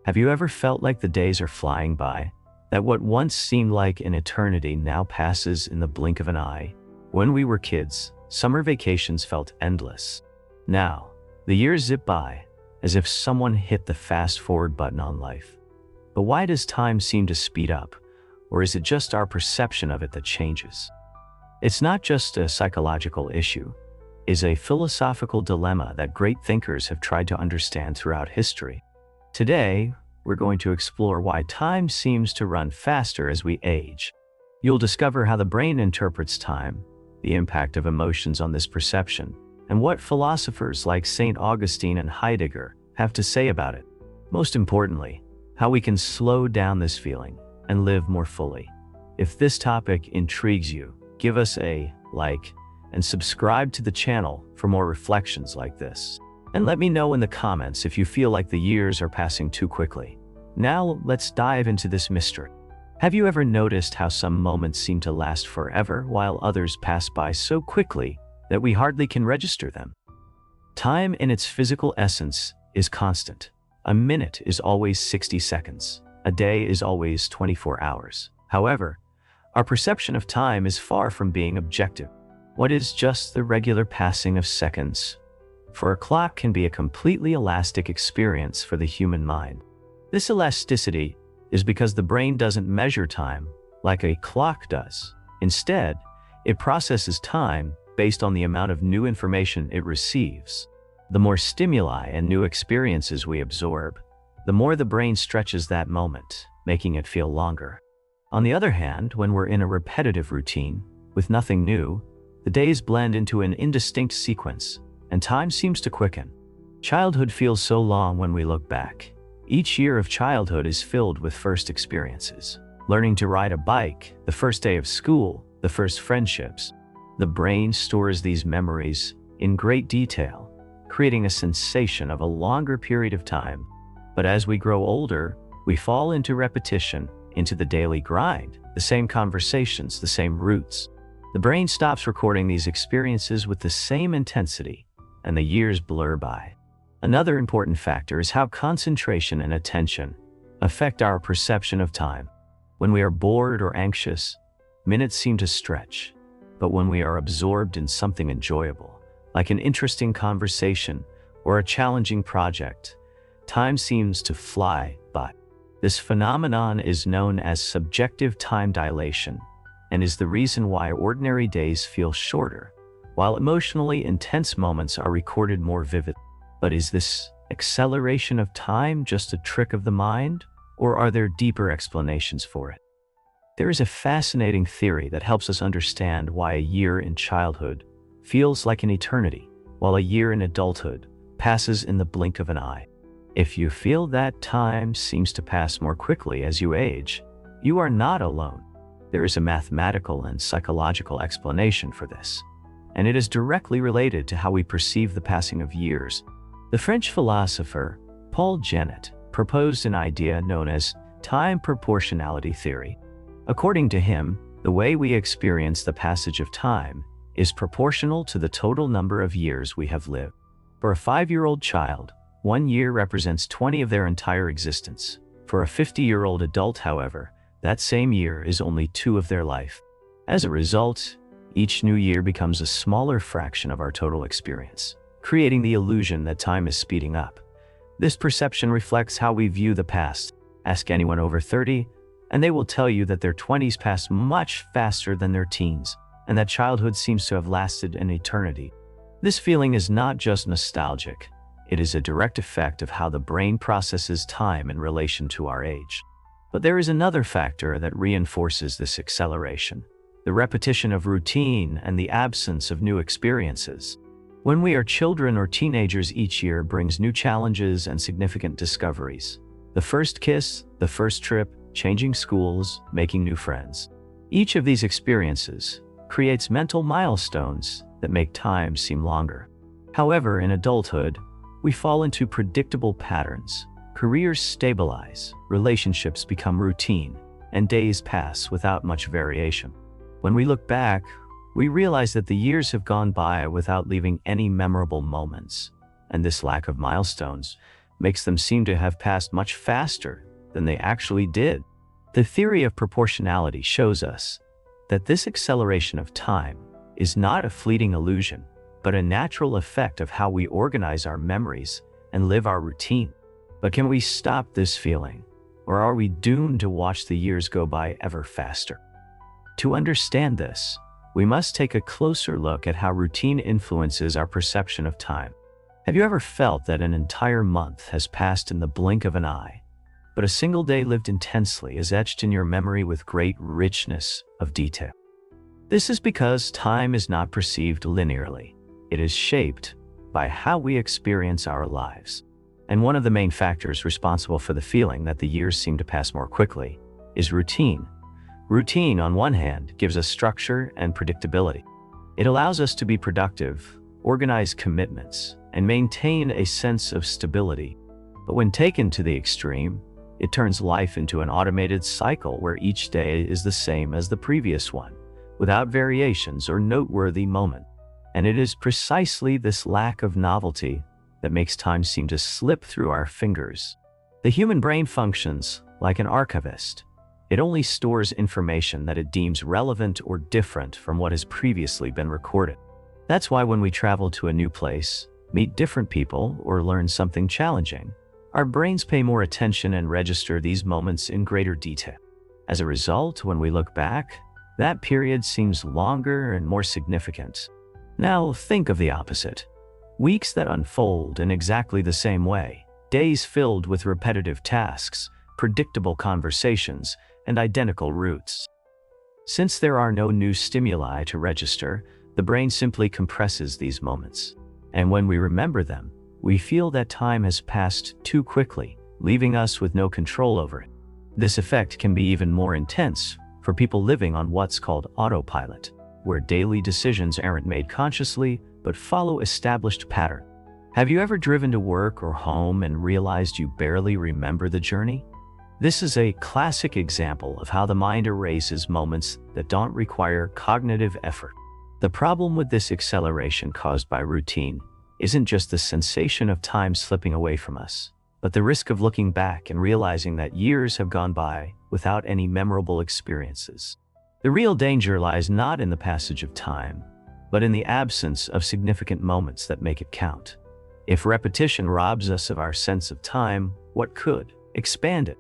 Have you ever felt like the days are flying by? That what once seemed like an eternity now passes in the blink of an eye? When we were kids, summer vacations felt endless. Now, the years zip by, as if someone hit the fast-forward button on life. But why does time seem to speed up? Or is it just our perception of it that changes? It's not just a psychological issue. It's a philosophical dilemma that great thinkers have tried to understand throughout history. Today, we're going to explore why time seems to run faster as we age. You'll discover how the brain interprets time, the impact of emotions on this perception, and what philosophers like St. Augustine and Heidegger have to say about it. Most importantly, how we can slow down this feeling and live more fully. If this topic intrigues you, give us a like and subscribe to the channel for more reflections like this. And let me know in the comments if you feel like the years are passing too quickly. Now, let's dive into this mystery. Have you ever noticed how some moments seem to last forever while others pass by so quickly that we hardly can register them? Time in its physical essence is constant. A minute is always 60 seconds. A day is always 24 hours. However, our perception of time is far from being objective. What is just the regular passing of seconds? For a clock can be a completely elastic experience for the human mind. This elasticity is because the brain doesn't measure time like a clock does. Instead, it processes time based on the amount of new information it receives. The more stimuli and new experiences we absorb, the more the brain stretches that moment, making it feel longer. On the other hand, when we're in a repetitive routine with nothing new, the days blend into an indistinct sequence, and time seems to quicken. Childhood feels so long when we look back. Each year of childhood is filled with first experiences. Learning to ride a bike, the first day of school, the first friendships. The brain stores these memories in great detail, creating a sensation of a longer period of time. But as we grow older, we fall into repetition, into the daily grind, the same conversations, the same routes. The brain stops recording these experiences with the same intensity, and the years blur by. Another important factor is how concentration and attention affect our perception of time. When we are bored or anxious, minutes seem to stretch. But when we are absorbed in something enjoyable, like an interesting conversation or a challenging project, time seems to fly by. This phenomenon is known as subjective time dilation and is the reason why ordinary days feel shorter, while emotionally intense moments are recorded more vividly. But is this acceleration of time just a trick of the mind, or are there deeper explanations for it? There is a fascinating theory that helps us understand why a year in childhood feels like an eternity, while a year in adulthood passes in the blink of an eye. If you feel that time seems to pass more quickly as you age, you are not alone. There is a mathematical and psychological explanation for this, and it is directly related to how we perceive the passing of years. The French philosopher Paul Genet proposed an idea known as time proportionality theory. According to him, the way we experience the passage of time is proportional to the total number of years we have lived. For a 5-year-old child, 1 year represents 20 of their entire existence. For a 50-year-old adult, however, that same year is only 2 of their life. As a result, each new year becomes a smaller fraction of our total experience, creating the illusion that time is speeding up. This perception reflects how we view the past. Ask anyone over 30, and they will tell you that their 20s passed much faster than their teens, and that childhood seems to have lasted an eternity. This feeling is not just nostalgic. It is a direct effect of how the brain processes time in relation to our age. But there is another factor that reinforces this acceleration: the repetition of routine and the absence of new experiences. When we are children or teenagers, each year brings new challenges and significant discoveries. The first kiss, the first trip, changing schools, making new friends. Each of these experiences creates mental milestones that make time seem longer. However, in adulthood, we fall into predictable patterns. Careers stabilize, relationships become routine, and days pass without much variation. When we look back, we realize that the years have gone by without leaving any memorable moments, and this lack of milestones makes them seem to have passed much faster than they actually did. The theory of proportionality shows us that this acceleration of time is not a fleeting illusion, but a natural effect of how we organize our memories and live our routine. But can we stop this feeling, or are we doomed to watch the years go by ever faster? To understand this, we must take a closer look at how routine influences our perception of time. Have you ever felt that an entire month has passed in the blink of an eye, but a single day lived intensely is etched in your memory with great richness of detail? This is because time is not perceived linearly. It is shaped by how we experience our lives. And one of the main factors responsible for the feeling that the years seem to pass more quickly is routine. Routine, on one hand, gives us structure and predictability. It allows us to be productive, organize commitments, and maintain a sense of stability. But when taken to the extreme, it turns life into an automated cycle where each day is the same as the previous one, without variations or noteworthy moment. And it is precisely this lack of novelty that makes time seem to slip through our fingers. The human brain functions like an archivist. It only stores information that it deems relevant or different from what has previously been recorded. That's why when we travel to a new place, meet different people, or learn something challenging, our brains pay more attention and register these moments in greater detail. As a result, when we look back, that period seems longer and more significant. Now think of the opposite. Weeks that unfold in exactly the same way, days filled with repetitive tasks, predictable conversations, and identical routes. Since there are no new stimuli to register, the brain simply compresses these moments. And when we remember them, we feel that time has passed too quickly, leaving us with no control over it. This effect can be even more intense for people living on what's called autopilot, where daily decisions aren't made consciously, but follow established patterns. Have you ever driven to work or home and realized you barely remember the journey? This is a classic example of how the mind erases moments that don't require cognitive effort. The problem with this acceleration caused by routine isn't just the sensation of time slipping away from us, but the risk of looking back and realizing that years have gone by without any memorable experiences. The real danger lies not in the passage of time, but in the absence of significant moments that make it count. If repetition robs us of our sense of time, what could expand it?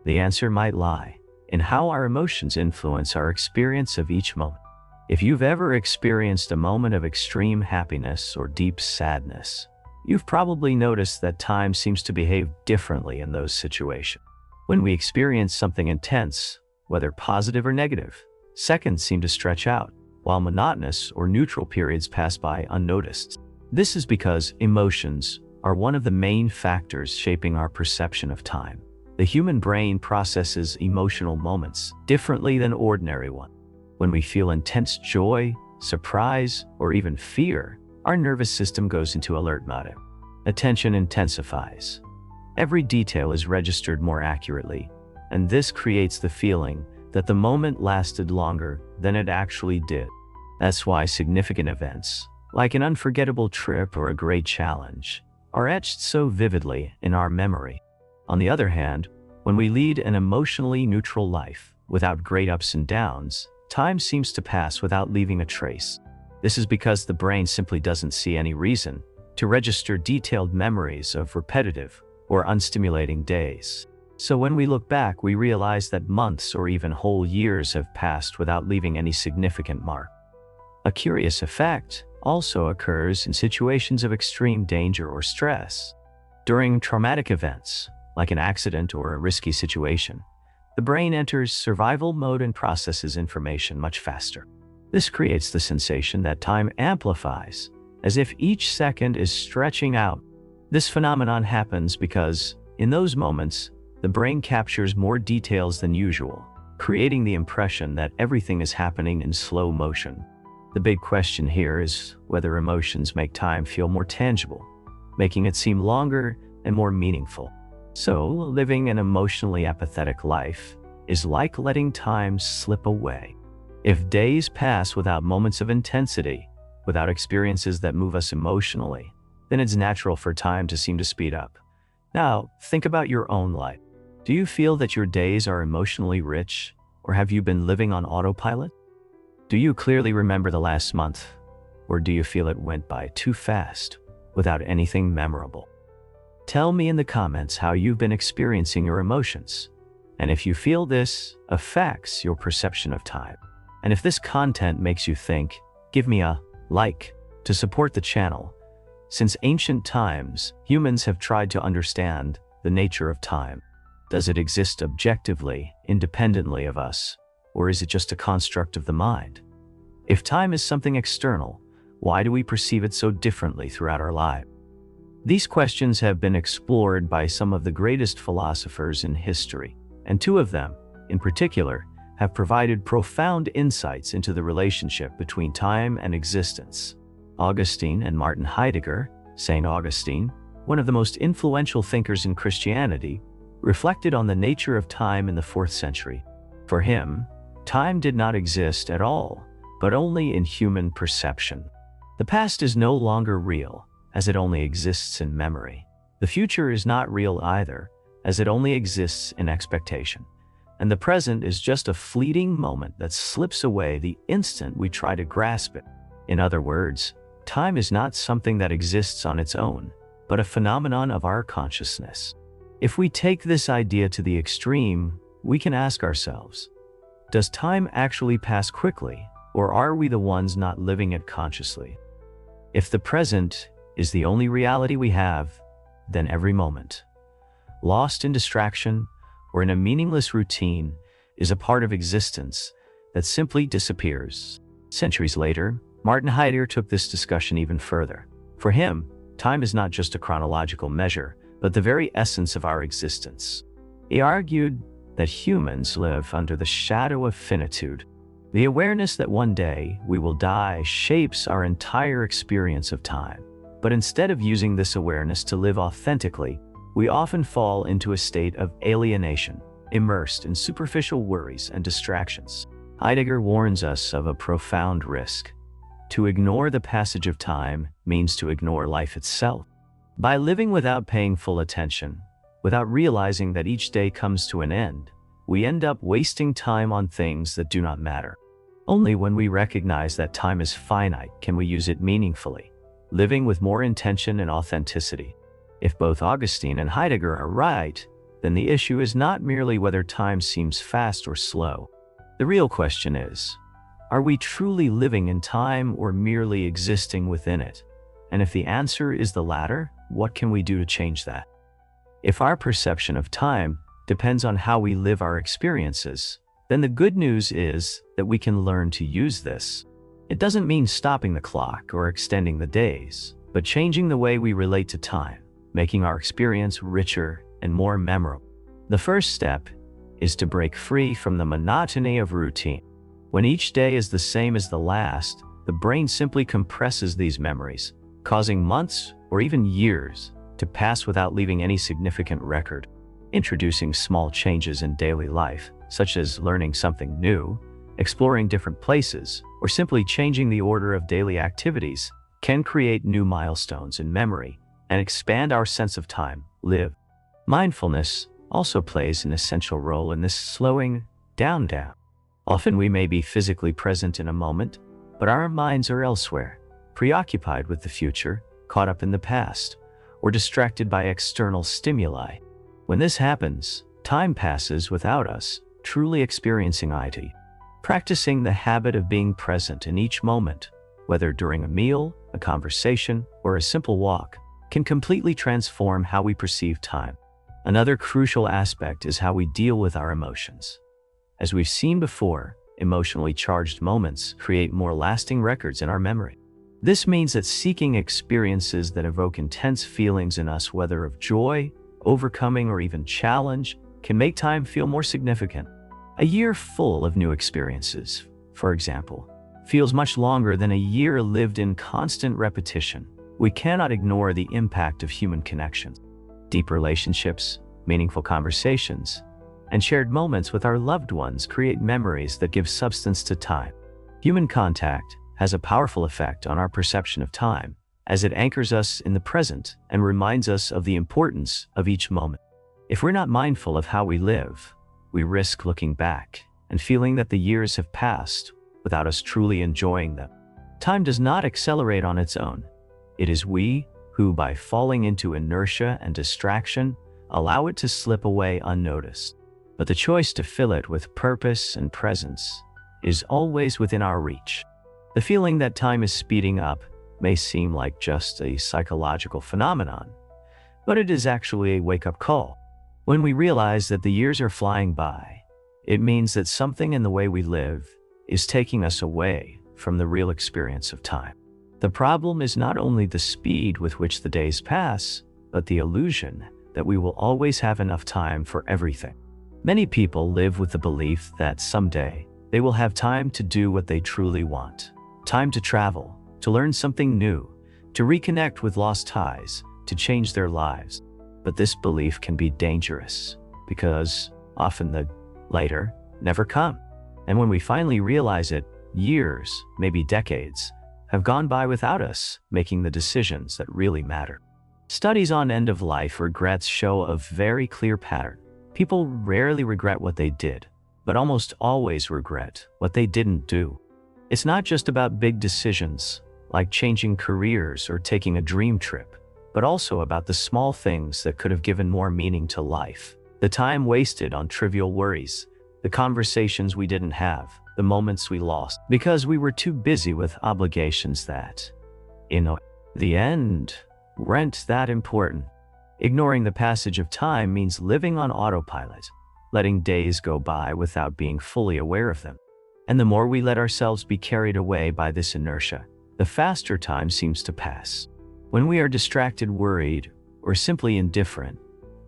The answer might lie in how our emotions influence our experience of each moment. If you've ever experienced a moment of extreme happiness or deep sadness, you've probably noticed that time seems to behave differently in those situations. When we experience something intense, whether positive or negative, seconds seem to stretch out, while monotonous or neutral periods pass by unnoticed. This is because emotions are one of the main factors shaping our perception of time. The human brain processes emotional moments differently than ordinary ones. When we feel intense joy, surprise, or even fear, our nervous system goes into alert mode. Attention intensifies. Every detail is registered more accurately, and this creates the feeling that the moment lasted longer than it actually did. That's why significant events, like an unforgettable trip or a great challenge, are etched so vividly in our memory. On the other hand, when we lead an emotionally neutral life, without great ups and downs, time seems to pass without leaving a trace. This is because the brain simply doesn't see any reason to register detailed memories of repetitive or unstimulating days. So when we look back, we realize that months or even whole years have passed without leaving any significant mark. A curious effect also occurs in situations of extreme danger or stress. During traumatic events, like an accident or a risky situation, the brain enters survival mode and processes information much faster. This creates the sensation that time amplifies, as if each second is stretching out. This phenomenon happens because, in those moments, the brain captures more details than usual, creating the impression that everything is happening in slow motion. The big question here is whether emotions make time feel more tangible, making it seem longer and more meaningful. So, living an emotionally apathetic life is like letting time slip away. If days pass without moments of intensity, without experiences that move us emotionally, then it's natural for time to seem to speed up. Now, think about your own life. Do you feel that your days are emotionally rich, or have you been living on autopilot? Do you clearly remember the last month, or do you feel it went by too fast, without anything memorable? Tell me in the comments how you've been experiencing your emotions, and if you feel this affects your perception of time. And if this content makes you think, give me a like to support the channel. Since ancient times, humans have tried to understand the nature of time. Does it exist objectively, independently of us, or is it just a construct of the mind? If time is something external, why do we perceive it so differently throughout our life? These questions have been explored by some of the greatest philosophers in history, and two of them, in particular, have provided profound insights into the relationship between time and existence. Augustine and Martin Heidegger, St. Augustine, one of the most influential thinkers in Christianity, reflected on the nature of time in the 4th century. For him, time did not exist at all, but only in human perception. The past is no longer real, as it only exists in memory. The future is not real either, as it only exists in expectation. And the present is just a fleeting moment that slips away the instant we try to grasp it. In other words, time is not something that exists on its own, but a phenomenon of our consciousness. If we take this idea to the extreme, we can ask ourselves, does time actually pass quickly, or are we the ones not living it consciously? If the present is the only reality we have, then every moment, lost in distraction or in a meaningless routine, is a part of existence that simply disappears. Centuries later, Martin Heidegger took this discussion even further. For him, time is not just a chronological measure, but the very essence of our existence. He argued that humans live under the shadow of finitude. The awareness that one day we will die shapes our entire experience of time. But instead of using this awareness to live authentically, we often fall into a state of alienation, immersed in superficial worries and distractions. Heidegger warns us of a profound risk. To ignore the passage of time means to ignore life itself. By living without paying full attention, without realizing that each day comes to an end, we end up wasting time on things that do not matter. Only when we recognize that time is finite can we use it meaningfully, living with more intention and authenticity. If both Augustine and Heidegger are right, then the issue is not merely whether time seems fast or slow. The real question is, are we truly living in time or merely existing within it? And if the answer is the latter, what can we do to change that? If our perception of time depends on how we live our experiences, then the good news is that we can learn to use this. It doesn't mean stopping the clock or extending the days, but changing the way we relate to time, making our experience richer and more memorable. The first step is to break free from the monotony of routine. When each day is the same as the last, the brain simply compresses these memories, causing months or even years to pass without leaving any significant record. Introducing small changes in daily life, such as learning something new, exploring different places, or simply changing the order of daily activities, can create new milestones in memory and expand our sense of time lived. Mindfulness also plays an essential role in this slowing down. Often we may be physically present in a moment, but our minds are elsewhere, preoccupied with the future, caught up in the past, or distracted by external stimuli. When this happens, time passes without us truly experiencing it. Practicing the habit of being present in each moment, whether during a meal, a conversation, or a simple walk, can completely transform how we perceive time. Another crucial aspect is how we deal with our emotions. As we've seen before, emotionally charged moments create more lasting records in our memory. This means that seeking experiences that evoke intense feelings in us, whether of joy, overcoming, or even challenge, can make time feel more significant. A year full of new experiences, for example, feels much longer than a year lived in constant repetition. We cannot ignore the impact of human connections. Deep relationships, meaningful conversations, and shared moments with our loved ones create memories that give substance to time. Human contact has a powerful effect on our perception of time, as it anchors us in the present and reminds us of the importance of each moment. If we're not mindful of how we live, we risk looking back and feeling that the years have passed without us truly enjoying them. Time does not accelerate on its own. It is we who, by falling into inertia and distraction, allow it to slip away unnoticed. But the choice to fill it with purpose and presence is always within our reach. The feeling that time is speeding up may seem like just a psychological phenomenon, but it is actually a wake-up call. When we realize that the years are flying by, it means that something in the way we live is taking us away from the real experience of time. The problem is not only the speed with which the days pass, but the illusion that we will always have enough time for everything. Many people live with the belief that someday they will have time to do what they truly want. Time to travel, to learn something new, to reconnect with lost ties, to change their lives. But this belief can be dangerous because often the later never come. And when we finally realize it, years, maybe decades, have gone by without us making the decisions that really matter. Studies on end-of-life regrets show a very clear pattern. People rarely regret what they did, but almost always regret what they didn't do. It's not just about big decisions, like changing careers or taking a dream trip, but also about the small things that could have given more meaning to life. The time wasted on trivial worries, the conversations we didn't have, the moments we lost because we were too busy with obligations that, in the end, weren't that important. Ignoring the passage of time means living on autopilot, letting days go by without being fully aware of them. And the more we let ourselves be carried away by this inertia, the faster time seems to pass. When we are distracted, worried, or simply indifferent,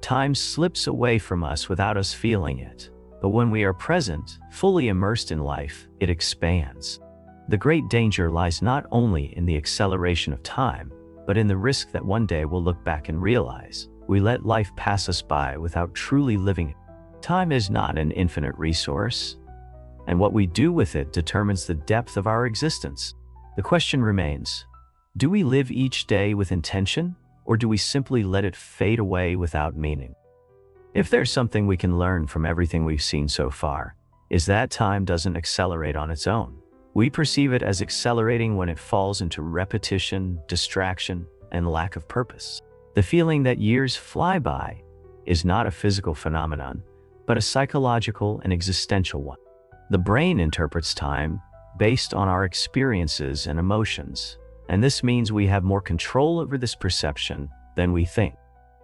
time slips away from us without us feeling it. But when we are present, fully immersed in life, it expands. The great danger lies not only in the acceleration of time, but in the risk that one day we'll look back and realize we let life pass us by without truly living it. Time is not an infinite resource, and what we do with it determines the depth of our existence. The question remains, do we live each day with intention, or do we simply let it fade away without meaning? If there's something we can learn from everything we've seen so far, is that time doesn't accelerate on its own. We perceive it as accelerating when it falls into repetition, distraction, and lack of purpose. The feeling that years fly by is not a physical phenomenon, but a psychological and existential one. The brain interprets time based on our experiences and emotions, and this means we have more control over this perception than we think.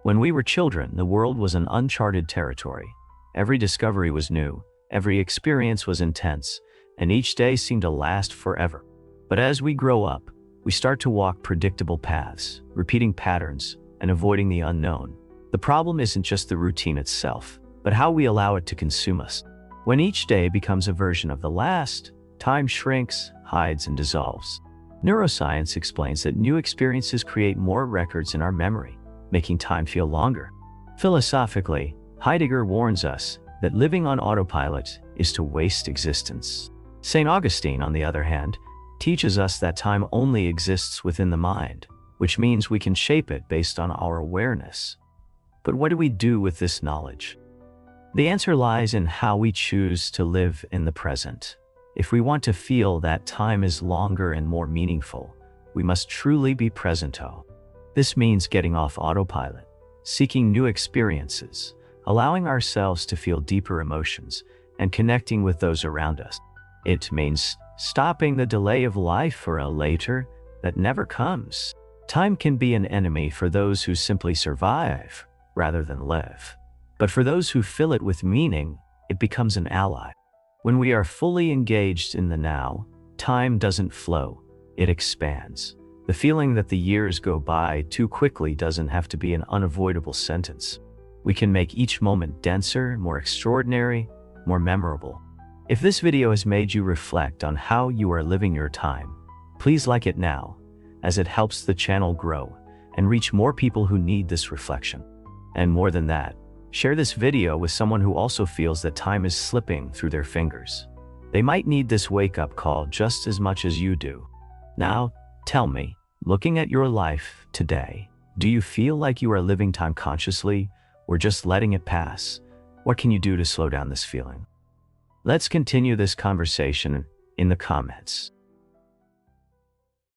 When we were children, the world was an uncharted territory. Every discovery was new, every experience was intense, and each day seemed to last forever. But as we grow up, we start to walk predictable paths, repeating patterns, and avoiding the unknown. The problem isn't just the routine itself, but how we allow it to consume us. When each day becomes a version of the last, time shrinks, hides, and dissolves. Neuroscience explains that new experiences create more records in our memory, making time feel longer. Philosophically, Heidegger warns us that living on autopilot is to waste existence. St. Augustine, on the other hand, teaches us that time only exists within the mind, which means we can shape it based on our awareness. But what do we do with this knowledge? The answer lies in how we choose to live in the present. If we want to feel that time is longer and more meaningful, we must truly be present. This means getting off autopilot, seeking new experiences, allowing ourselves to feel deeper emotions, and connecting with those around us. It means stopping the delay of life for a later that never comes. Time can be an enemy for those who simply survive rather than live. But for those who fill it with meaning, it becomes an ally. When we are fully engaged in the now, time doesn't flow, it expands. The feeling that the years go by too quickly doesn't have to be an unavoidable sentence. We can make each moment denser, more extraordinary, more memorable. If this video has made you reflect on how you are living your time, please like it now, as it helps the channel grow and reach more people who need this reflection. And more than that, share this video with someone who also feels that time is slipping through their fingers. They might need this wake-up call just as much as you do. Now, tell me, Looking at your life today, do you feel like you are living time consciously or just letting it pass? What can you do to slow down this feeling? Let's continue this conversation in the comments.